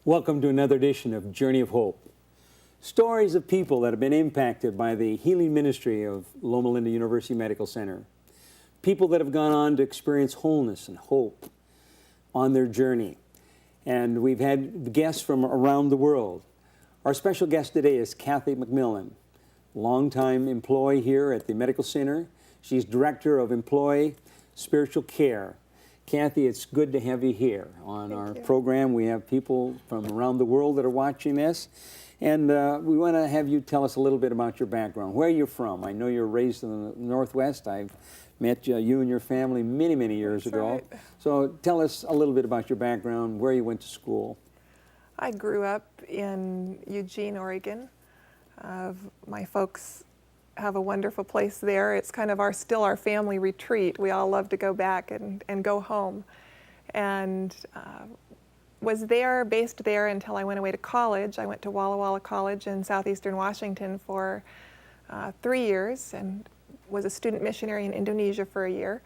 Welcome to another edition of Journey of Hope. Stories of people that have been impacted by the healing ministry of Loma University Medical Center. People that have gone on to experience wholeness and hope on their journey. And we've had guests from around the world. Our special guest today is Kathy McMillan, longtime employee here at the Medical Center. She's Director of Employee Spiritual Care. Kathy, it's good to have you here on our program. We have people from around the world that are watching this. And we want to have you tell us a little bit about your background. Where are you from? I know you're raised in the Northwest. I've met you and your family many, many years ago. Right. So tell us a little bit about your background, where you went to school. I grew up in Eugene, Oregon. My folks have a wonderful place there. It's kind of still our family retreat. We all love to go back and go home. And was based there until I went away to college. I went to Walla Walla College in southeastern Washington for 3 years and was a student missionary in Indonesia for a year.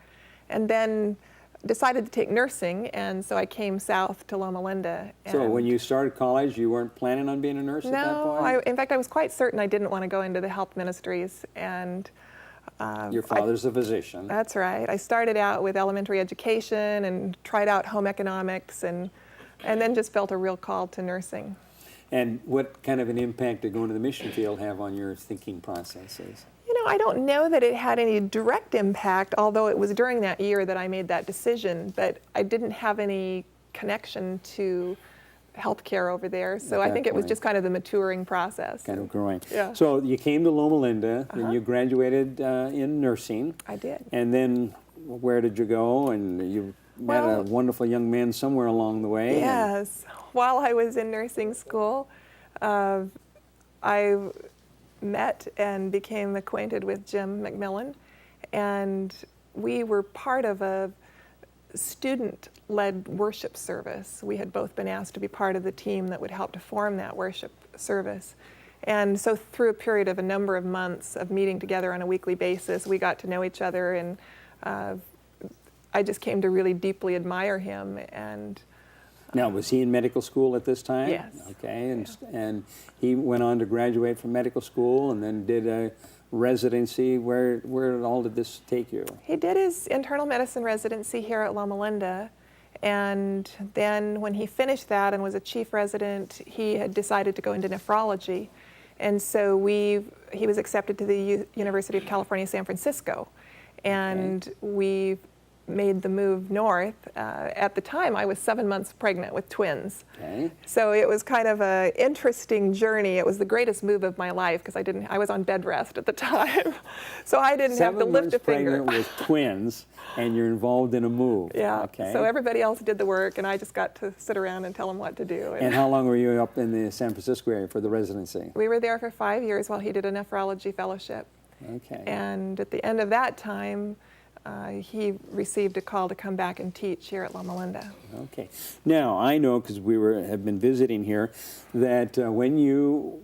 And then decided to take nursing, and so I came south to Loma Linda. So when you started college, you weren't planning on being a nurse at that point? No, in fact, I was quite certain I didn't want to go into the health ministries. And your father's a physician. That's right. I started out with elementary education and tried out home economics, and then just felt a real call to nursing. And what kind of an impact did going to the mission field have on your thinking processes? You know, I don't know that it had any direct impact, although it was during that year that I made that decision, but I didn't have any connection to healthcare over there, so I think it was just kind of the maturing process. Kind of growing. Yeah. So you came to Loma Linda, and you graduated in nursing. I did. And then where did you go? And you met a wonderful young man somewhere along the way. Yes. While I was in nursing school, I met and became acquainted with Jim McMillan, and we were part of a student-led worship service. We had both been asked to be part of the team that would help to form that worship service. And so through a period of a number of months of meeting together on a weekly basis, we got to know each other, and I just came to really deeply admire him. And now, was he in medical school at this time? Yes. Okay, and he went on to graduate from medical school and then did a residency. Where all did this take you? He did his internal medicine residency here at Loma Linda, and then when he finished that and was a chief resident, he had decided to go into nephrology. And so he was accepted to the University of California, San Francisco, and we made the move north. At the time, I was 7 months pregnant with twins. Okay. So it was kind of an interesting journey. It was the greatest move of my life because I was on bed rest at the time. So I didn't have to lift a finger. 7 months pregnant with twins, and you're involved in a move. Yeah. Okay. So everybody else did the work, and I just got to sit around and tell them what to do. And how long were you up in the San Francisco area for the residency? We were there for 5 years while he did a nephrology fellowship. Okay. And at the end of that time, he received a call to come back and teach here at Loma Linda. Okay. Now, I know, because have been visiting here, that when you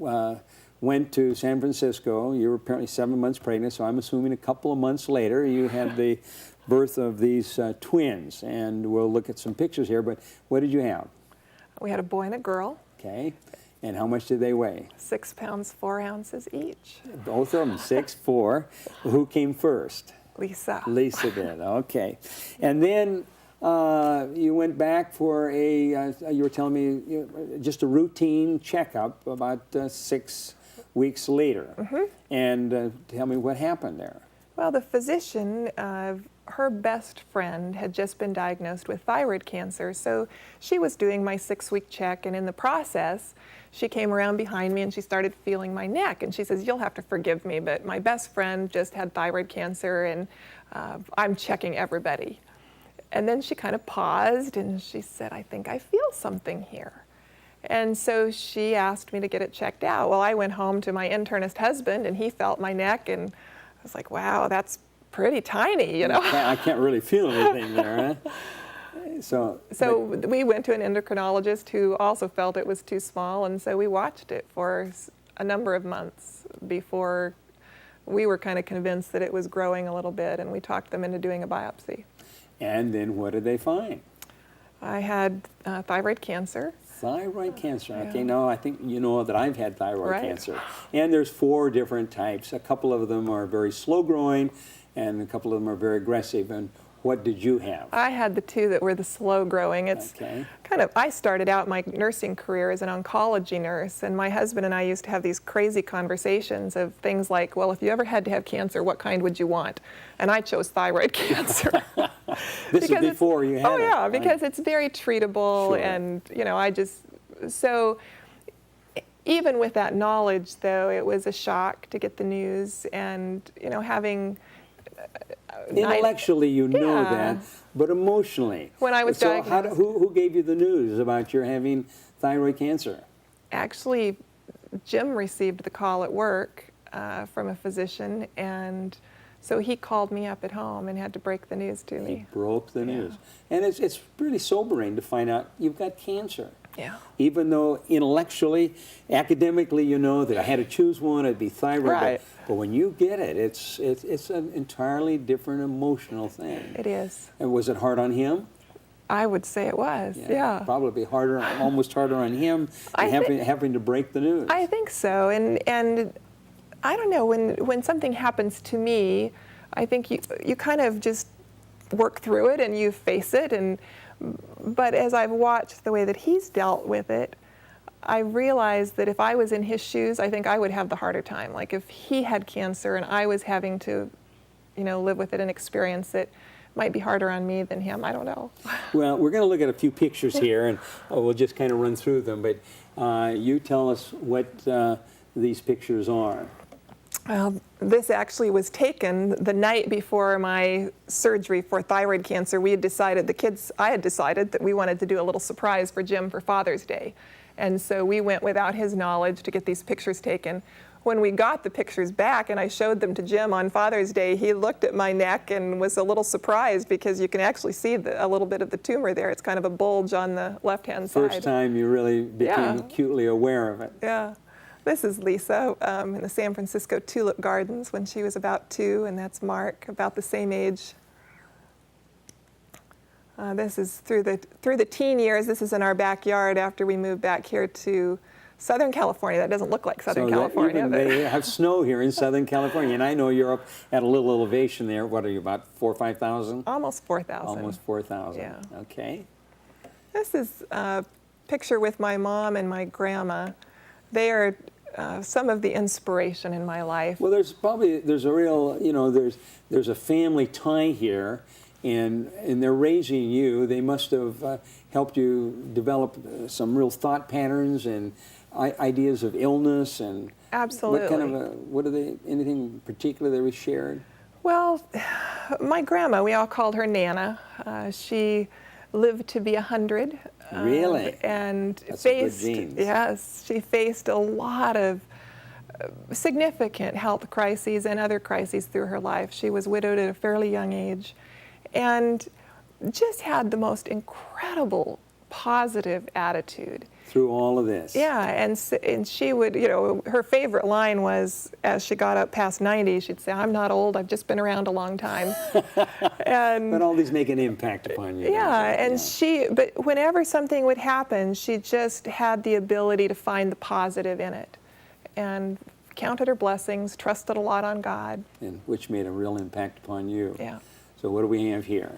went to San Francisco, you were apparently 7 months pregnant, so I'm assuming a couple of months later you had the birth of these twins. And we'll look at some pictures here, but what did you have? We had a boy and a girl. Okay. And how much did they weigh? 6 pounds, 4 ounces each. Both of them, 6'4". Who came first? Lisa. Lisa did, okay. And then you went back for you were telling me, just a routine checkup about 6 weeks later. Mm-hmm. And tell me what happened there. Well, the physician, her best friend had just been diagnosed with thyroid cancer, so she was doing my 6-week check, and in the process, she came around behind me and she started feeling my neck, and she says, "You'll have to forgive me, but my best friend just had thyroid cancer, and I'm checking everybody." And then she kind of paused and she said, "I think I feel something here." And so she asked me to get it checked out. Well, I went home to my internist husband, and he felt my neck, and I was like, "Wow, that's pretty tiny, you know." I can't really feel anything there, huh? So we went to an endocrinologist who also felt it was too small, and so we watched it for a number of months before we were kind of convinced that it was growing a little bit, and we talked them into doing a biopsy. And then what did they find? I had thyroid cancer. Thyroid cancer. Yeah. Okay, now I think you know that I've had thyroid Right. cancer. And there's 4 different types. A couple of them are very slow growing, and a couple of them are very aggressive. And what did you have? I had the 2 that were the slow growing. It's Okay. kind of, I started out my nursing career as an oncology nurse, and my husband and I used to have these crazy conversations of things like, well, if you ever had to have cancer, what kind would you want? And I chose thyroid cancer. This is before you had Oh it. yeah, because it's very treatable, Sure. and so even with that knowledge, though, it was a shock to get the news, and having Intellectually, you know Yeah. that, but emotionally. When I was so diagnosed. who gave you the news about your having thyroid cancer? Actually, Jim received the call at work from a physician, and so he called me up at home and had to break the news to He me. broke the news. And it's pretty sobering to find out you've got cancer. Yeah. Even though intellectually, academically, you know that I had to choose one, it'd be thyroid. Right. But when you get it, it's an entirely different emotional thing. It is. And was it hard on him? I would say it was. Yeah. Probably harder, almost harder on him I than having to break the news. I think so, and I don't know, when something happens to me, I think you kind of just work through it and you face it, but as I've watched the way that he's dealt with it, I realized that if I was in his shoes, I think I would have the harder time. Like if he had cancer and I was having to, live with it and experience it, might be harder on me than him. I don't know. Well, we're going to look at a few pictures here, and we'll just kind of run through them. But you tell us what these pictures are. Well, this actually was taken the night before my surgery for thyroid cancer. I had decided that we wanted to do a little surprise for Jim for Father's Day. And so we went without his knowledge to get these pictures taken. When we got the pictures back and I showed them to Jim on Father's Day, he looked at my neck and was a little surprised because you can actually see a little bit of the tumor there. It's kind of a bulge on the left-hand side. First time you really became acutely aware of it. Yeah. This is Lisa in the San Francisco Tulip Gardens when she was about 2, and that's Mark, about the same age. This is through the teen years. This is in our backyard after we moved back here to Southern California. That doesn't look like Southern California. Even they have snow here in Southern California, and I know you're up at a little elevation there. What are you, about 4,000 or 5,000? Almost 4,000. Almost 4,000. Yeah. Okay. This is a picture with my mom and my grandma. They are some of the inspiration in my life. Well, there's a real, there's a family tie here, and they're raising you. They must have helped you develop some real thought patterns and ideas of illness and Absolutely. what are they? Anything particular that was shared? Well, my grandma, we all called her Nana. She lived to be 100. Really? And That's some good faced, genes. yes, she faced a lot of significant health crises and other crises through her life. She was widowed at a fairly young age and just had the most incredible positive attitude. Through all of this. Yeah, and she would, her favorite line was, as she got up past 90, she'd say, "I'm not old, I've just been around a long time." But all these make an impact upon you. Yeah, and but whenever something would happen, she just had the ability to find the positive in it and counted her blessings, trusted a lot on God. And which made a real impact upon you. Yeah. So what do we have here?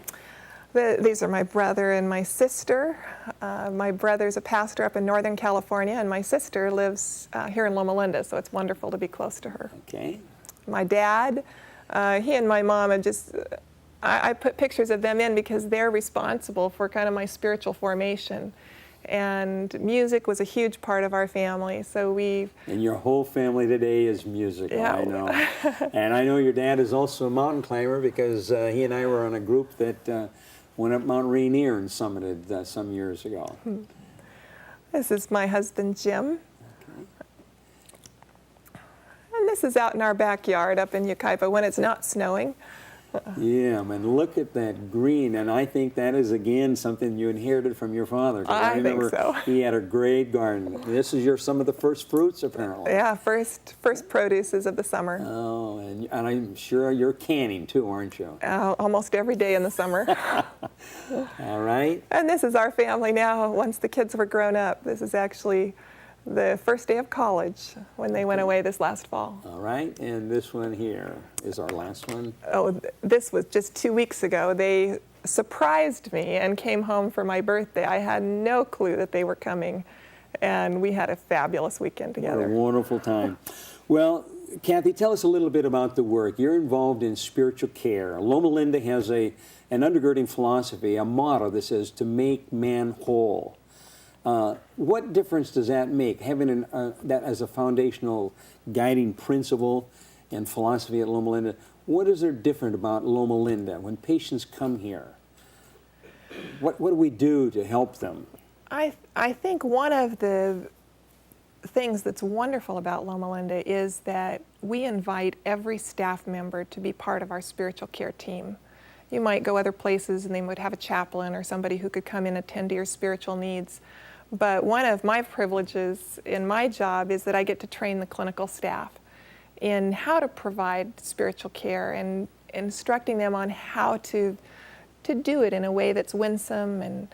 These are my brother and my sister. My brother's a pastor up in Northern California, and my sister lives here in Loma Linda, so it's wonderful to be close to her. Okay. My dad, he and my mom are just, I put pictures of them in because they're responsible for kind of my spiritual formation. And music was a huge part of our family, so And your whole family today is musical, Yeah. I know. And I know your dad is also a mountain climber because he and I were on a group that went up Mount Rainier and summited some years ago. This is my husband, Jim. Okay. And this is out in our backyard up in Yucaipa when it's not snowing. Yeah, man, look at that green. And I think that is, again, something you inherited from your father. 'Cause I think remember so. He had a great garden. This is some of the first fruits, apparently. Yeah, first produces of the summer. Oh, and I'm sure you're canning too, aren't you? Almost every day in the summer. All right. And this is our family now. Once the kids were grown up, this is actually the first day of college when they went away this last fall. All right, and this one here is our last one. Oh, this was just 2 weeks ago. They surprised me and came home for my birthday. I had no clue that they were coming, and we had a fabulous weekend What a together. wonderful time. Well, Kathy, tell us a little bit about the work. You're involved in spiritual care. Loma Linda has an undergirding philosophy, a motto that says to make man whole. What difference does that make, having that as a foundational guiding principle and philosophy at Loma Linda? What is there different about Loma Linda when patients come here? What do we do to help them? I think one of the things that's wonderful about Loma Linda is that we invite every staff member to be part of our spiritual care team. You might go other places and they would have a chaplain or somebody who could come in and attend to your spiritual needs. But one of my privileges in my job is that I get to train the clinical staff in how to provide spiritual care and instructing them on how to do it in a way that's winsome and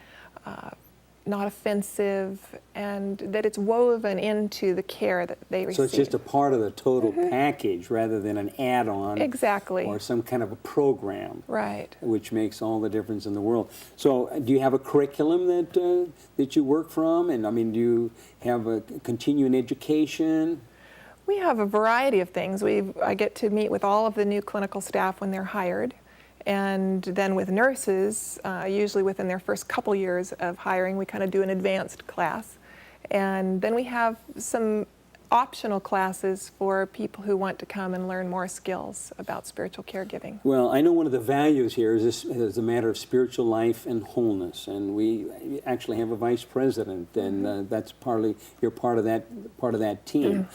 not offensive, and that it's woven into the care that they receive. So it's just a part of the total package rather than an add-on. Exactly. Or some kind of a program. Right. Which makes all the difference in the world. So do you have a curriculum that you work from? And I mean, do you have a continuing education? We have a variety of things. I get to meet with all of the new clinical staff when they're hired. And then with nurses, usually within their first couple years of hiring, we kind of do an advanced class. And then we have some optional classes for people who want to come and learn more skills about spiritual caregiving. Well, I know one of the values here is a matter of spiritual life and wholeness, and we actually have a vice president, and that's you're part of that team.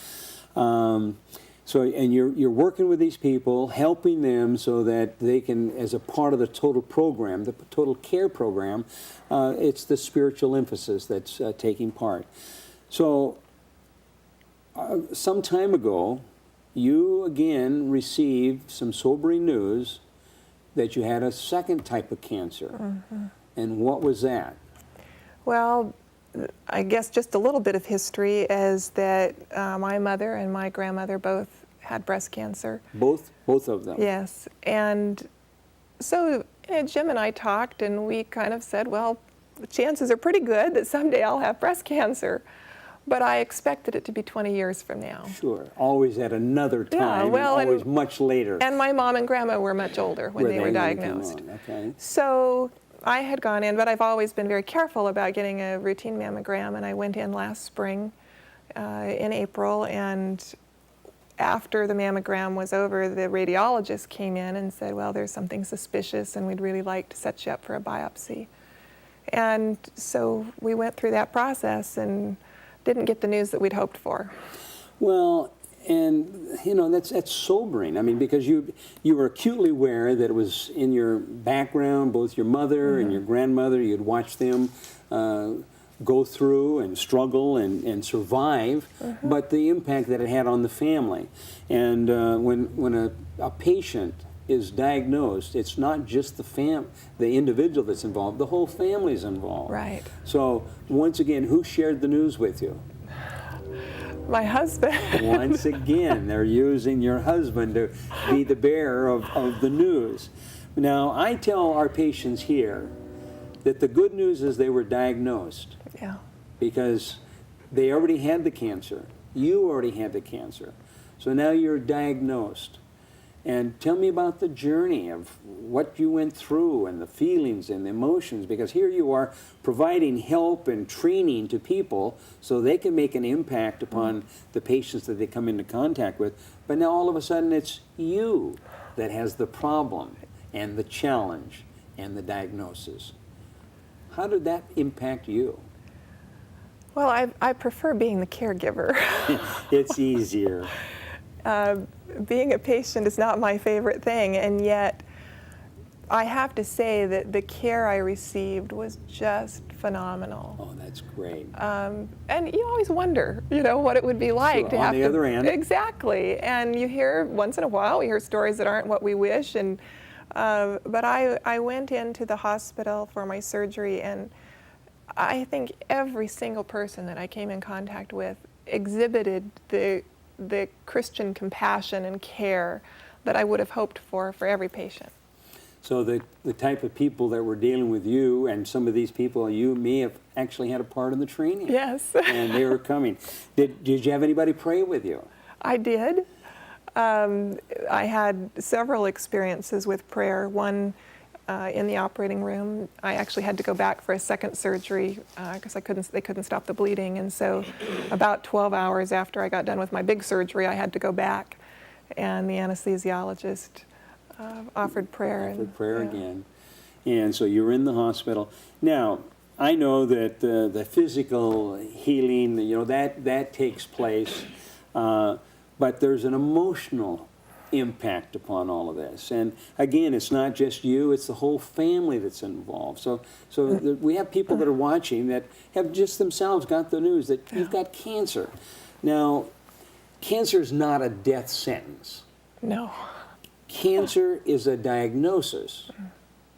So, and you're working with these people, helping them so that they can, as a part of the total program, the total care program, it's the spiritual emphasis that's taking part. So, some time ago, you again received some sobering news that you had a second type of cancer. And what was that? Well, I guess just a little bit of history is that my mother and my grandmother both had breast cancer. Both of them? Yes. And so Jim and I talked, and we kind of said, well, the chances are pretty good that someday I'll have breast cancer. But I expected it to be 20 years from now. Sure. Always at another time, Yeah, well, and always much later. And my mom and grandma were much older when they were diagnosed. Okay. So I had gone in, but I've always been very careful about getting a routine mammogram, and I went in last spring in April, and after the mammogram was over, the radiologist came in and said, well, there's something suspicious, and we'd really like to set you up for a biopsy. And so we went through that process and didn't get the news that we'd hoped for. Well, and you know, that's sobering. I mean, because you were acutely aware that it was in your background, both your mother and your grandmother. You'd watched them go through and struggle and survive, but the impact that it had on the family. And when a patient is diagnosed, it's not just the individual that's involved, the whole family's involved. Right. So once again, who shared the news with you? My husband. Once again, they're using your husband to be the bearer of the news. Now, I tell our patients here that the good news is they were diagnosed. Yeah. Because they already had the cancer. You already had the cancer. So now you're diagnosed. And tell me about the journey of what you went through and the feelings and the emotions, because here you are providing help and training to people so they can make an impact upon the patients that they come into contact with. But now all of a sudden it's you that has the problem and the challenge and the diagnosis. How did that impact you? Well, I prefer being the caregiver. It's easier. Being a patient is not my favorite thing, and yet I have to say that the care I received was just phenomenal. Oh, that's great. And you always wonder, what it would be like Sure, to on have the other end. Exactly. And you hear, once in a while, we hear stories that aren't what we wish. But I went into the hospital for my surgery, and I think every single person that I came in contact with exhibited the Christian compassion and care that I would have hoped for every patient. So the type of people that were dealing with you, and some of these people, you and me, have actually had a part in the training. Yes. And they were coming. Did you have anybody pray with you? I did. I had several experiences with prayer. One in the operating room. I actually had to go back for a second surgery because they couldn't stop the bleeding. And so about 12 hours after I got done with my big surgery, I had to go back. And the anesthesiologist offered prayer. Offered prayer again. And so you were in the hospital. Now, I know that the physical healing, that takes place, but there's an emotional impact upon all of this. And again, it's not just you, it's the whole family that's involved. So we have people that are watching that have just themselves got the news that you've got cancer. Now, cancer is not a death sentence. No. Cancer is a diagnosis.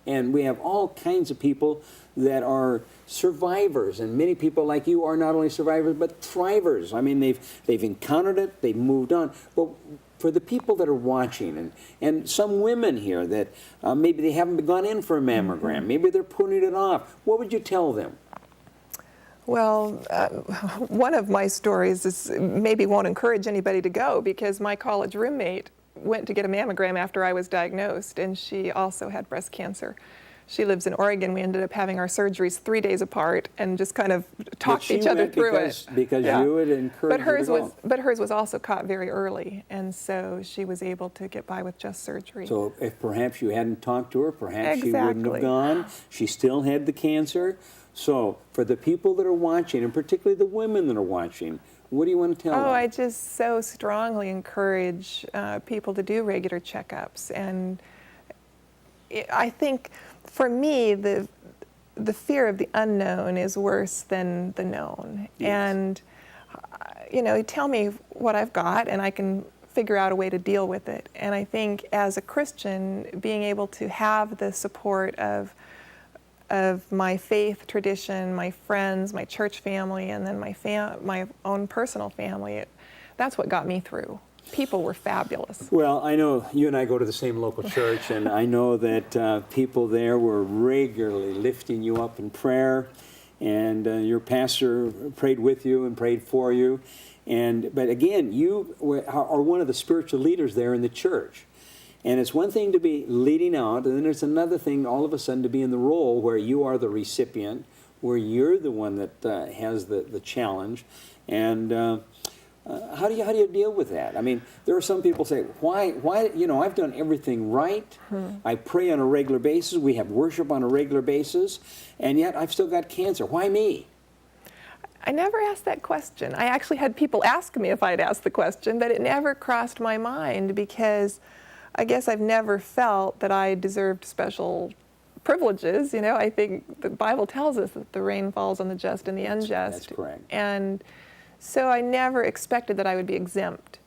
And we have all kinds of people that are survivors, and many people like you are not only survivors but thrivers. I mean, they've encountered it, they've moved on. But for the people that are watching, and some women here that maybe they haven't gone in for a mammogram, maybe they're putting it off, what would you tell them? Well, one of my stories is maybe won't encourage anybody to go, because my college roommate went to get a mammogram after I was diagnosed, and she also had breast cancer. She lives in Oregon. We ended up having our surgeries 3 days apart and just kind of talked each other through it. Because you had encouraged her to go. But hers was also caught very early, and so she was able to get by with just surgery. So if perhaps you hadn't talked to her, perhaps she Exactly. wouldn't have gone. She still had the cancer. So for the people that are watching, and particularly the women that are watching, what do you want to tell them? I just so strongly encourage people to do regular checkups. And I think for me, the fear of the unknown is worse than the known. Yes. And, you tell me what I've got, and I can figure out a way to deal with it. And I think as a Christian, being able to have the support of my faith tradition, my friends, my church family, and then my own personal family, that's what got me through. People were fabulous. Well, I know you and I go to the same local church, and I know that people there were regularly lifting you up in prayer, and your pastor prayed with you and prayed for you. But again, you are one of the spiritual leaders there in the church. And it's one thing to be leading out, and then it's another thing all of a sudden to be in the role where you are the recipient, where you're the one that has the challenge. And how do you deal with that? I mean, there are some people say, why, I've done everything right. I pray on a regular basis. We have worship on a regular basis. And yet I've still got cancer. Why me? I never asked that question. I actually had people ask me if I'd asked the question, but it never crossed my mind, because I guess I've never felt that I deserved special privileges. I think the Bible tells us that the rain falls on the just and the unjust. That's correct. And so I never expected that I would be exempt.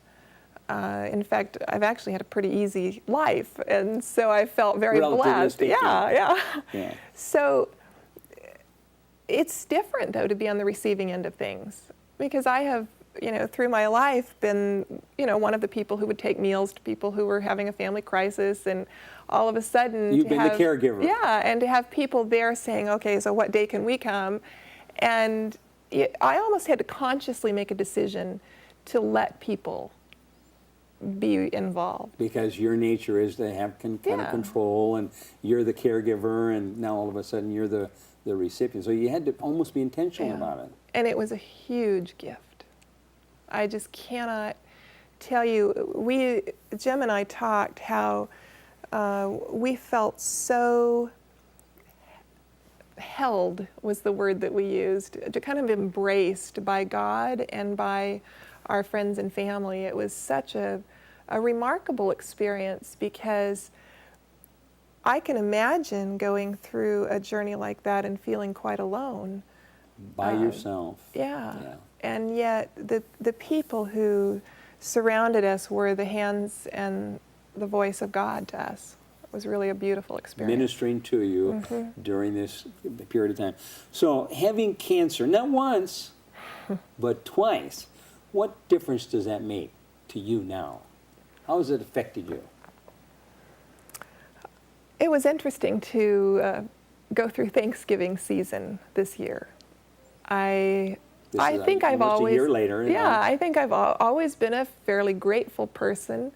In fact, I've actually had a pretty easy life, and so I felt very blessed. Yeah. So it's different, though, to be on the receiving end of things, because I have, through my life been, one of the people who would take meals to people who were having a family crisis, and all of a sudden you've been the caregiver. Yeah, and to have people there saying, okay, so what day can we come? And I almost had to consciously make a decision to let people be involved. Because your nature is to have kind of control, and you're the caregiver, and now all of a sudden you're the recipient. So you had to almost be intentional about it. And it was a huge gift. I just cannot tell you. Jim and I talked how we felt so held, was the word that we used, to kind of embraced by God and by our friends and family. It was such a remarkable experience, because I can imagine going through a journey like that and feeling quite alone. By yourself. Yeah. Yeah. And yet the people who surrounded us were the hands and the voice of God to us. It was really a beautiful experience. Ministering to you during this period of time. So having cancer, not once, but twice, what difference does that make to you now? How has it affected you? It was interesting to go through Thanksgiving season this year. I think I've always, a year later. Yeah, I think I've always been a fairly grateful person,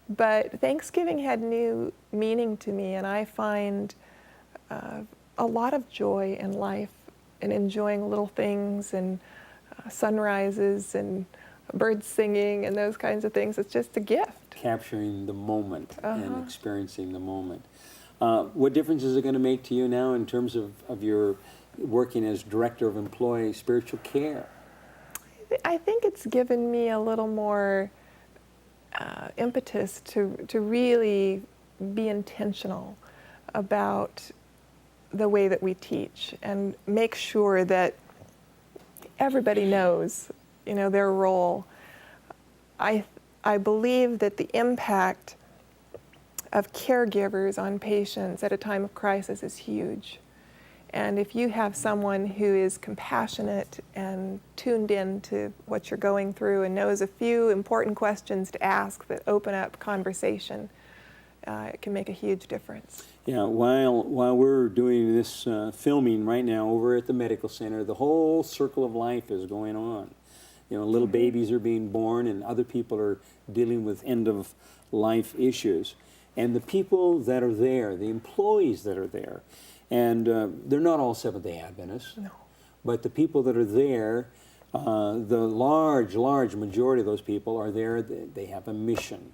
but Thanksgiving had new meaning to me, and I find a lot of joy in life and enjoying little things and sunrises and birds singing and those kinds of things. It's just a gift. Capturing the moment and experiencing the moment. What difference is it going to make to you now in terms of your working as Director of Employee Spiritual Care? I think it's given me a little more impetus to really be intentional about the way that we teach and make sure that everybody knows, their role. I believe that the impact of caregivers on patients at a time of crisis is huge. And if you have someone who is compassionate and tuned in to what you're going through and knows a few important questions to ask that open up conversation, it can make a huge difference. Yeah, while we're doing this filming right now over at the medical center, the whole circle of life is going on. Little babies are being born and other people are dealing with end-of-life issues. And the people that are there, the employees that are there, and they're not all Seventh-day Adventists, No. but the people that are there, the large majority of those people are there, they have a mission.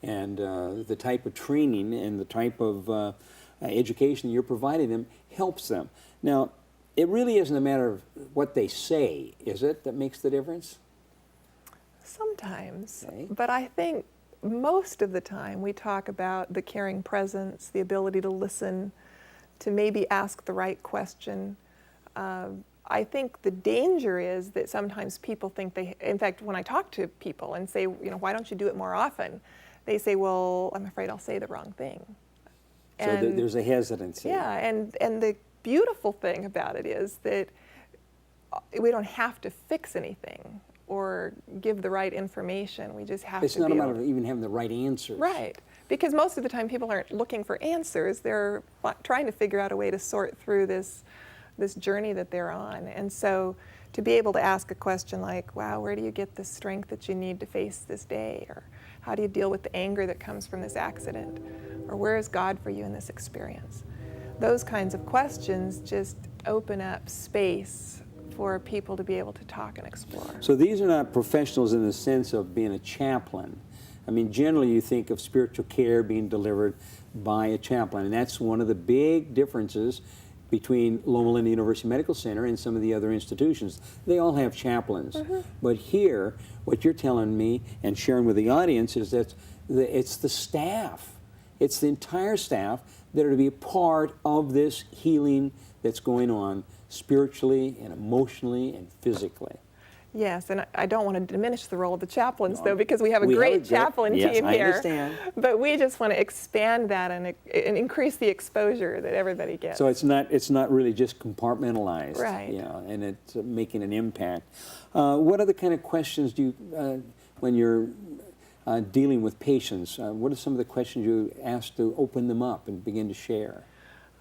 And the type of training and the type of education you're providing them helps them. Now, it really isn't a matter of what they say, is it, that makes the difference? Sometimes, Okay. but I think most of the time we talk about the caring presence, the ability to listen, to maybe ask the right question. I think the danger is that sometimes people think in fact, when I talk to people and say, why don't you do it more often? They say, well, I'm afraid I'll say the wrong thing. So there's a hesitancy. Yeah, and the beautiful thing about it is that we don't have to fix anything or give the right information. We just have to It's not a matter of even having the right answers. Right, because most of the time people aren't looking for answers. They're trying to figure out a way to sort through this journey that they're on. And so to be able to ask a question like, wow, where do you get the strength that you need to face this day? Or how do you deal with the anger that comes from this accident? Or where is God for you in this experience? Those kinds of questions just open up space for people to be able to talk and explore. So these are not professionals in the sense of being a chaplain. I mean, generally you think of spiritual care being delivered by a chaplain, and that's one of the big differences between Loma University Medical Center and some of the other institutions. They all have chaplains. But here, what you're telling me and sharing with the audience is that it's the staff. It's the entire staff that are to be a part of this healing that's going on spiritually and emotionally and physically. Yes, and I don't want to diminish the role of the chaplains, though, because we have a great chaplain yes, team I here. understand. But we just want to expand that and increase the exposure that everybody gets. So it's not really just compartmentalized, Right. And it's making an impact. What other kind of questions do you, when you're dealing with patients, what are some of the questions you ask to open them up and begin to share?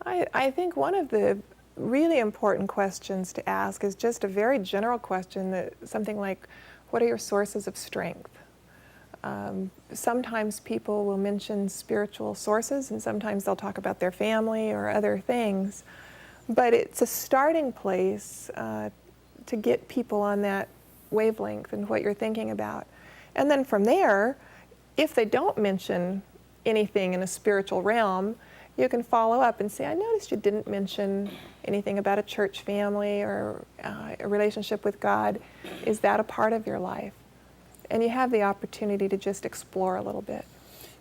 I think one of the really important questions to ask is just a very general question, something like, what are your sources of strength? Sometimes people will mention spiritual sources, and sometimes they'll talk about their family or other things. But it's a starting place to get people on that wavelength and what you're thinking about. And then from there, if they don't mention anything in a spiritual realm, you can follow up and say, I noticed you didn't mention anything about a church family or a relationship with God. Is that a part of your life? And you have the opportunity to just explore a little bit.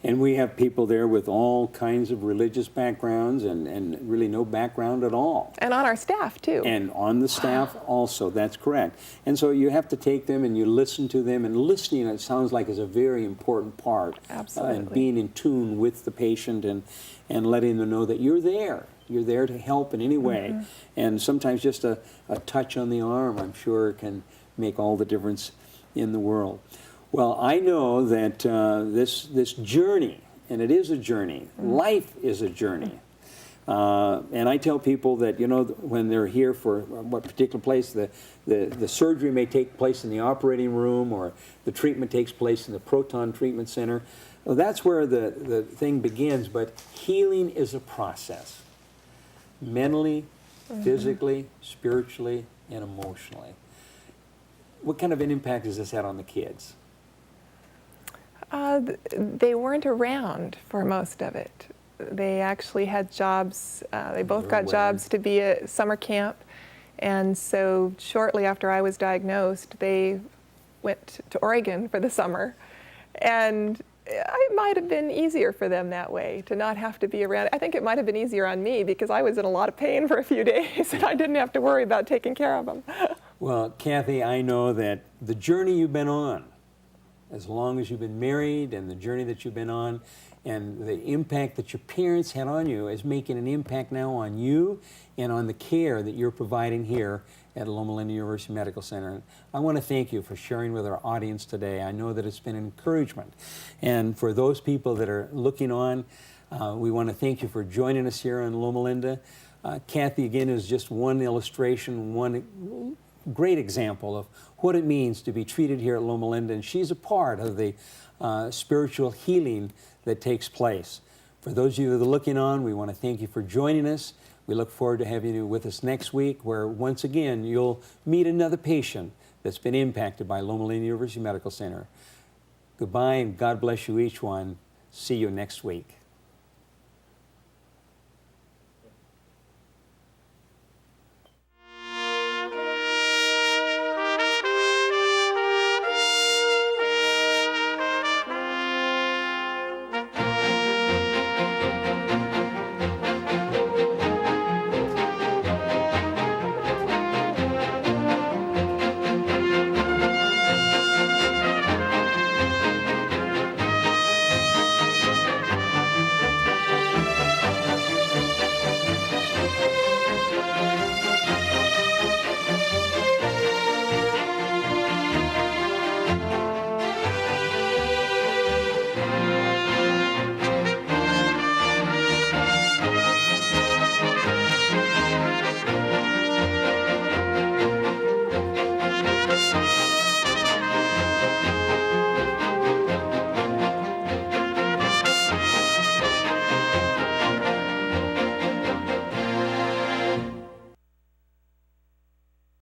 And we have people there with all kinds of religious backgrounds and really no background at all. And on our staff, too. And on the staff also, that's correct. And so you have to take them and you listen to them, and listening, it sounds like, is a very important part. Absolutely. And being in tune with the patient and letting them know that you're there. You're there to help in any way. And sometimes just a touch on the arm, I'm sure, can make all the difference in the world. Well, I know that this journey, and it is a journey, life is a journey. And I tell people that, you know, when they're here for what particular place, the surgery may take place in the operating room, or the treatment takes place in the proton treatment center. Well, that's where the thing begins, but healing is a process. Mentally, physically, spiritually, and emotionally. What kind of an impact has this had on the kids? They weren't around for most of it. They actually had jobs. They both got jobs to be at summer camp. And so shortly after I was diagnosed, they went to Oregon for the summer. And it might have been easier for them that way, to not have to be around. I think it might have been easier on me because I was in a lot of pain for a few days and I didn't have to worry about taking care of them. Well, Kathy, I know that the journey you've been on, as long as you've been married, and the journey that you've been on, and the impact that your parents had on you is making an impact now on you and on the care that you're providing here at Loma Linda University Medical Center. I want to thank you for sharing with our audience today. I know that it's been an encouragement. And for those people that are looking on, we want to thank you for joining us here on Loma Linda. Kathy, again, is just one illustration, one great example of what it means to be treated here at Loma Linda, and she's a part of the spiritual healing that takes place. For those of you that are looking on, we want to thank you for joining us. We look forward to having you with us next week, where once again you'll meet another patient that's been impacted by Loma Linda University Medical Center. Goodbye, and God bless you each one. See you next week.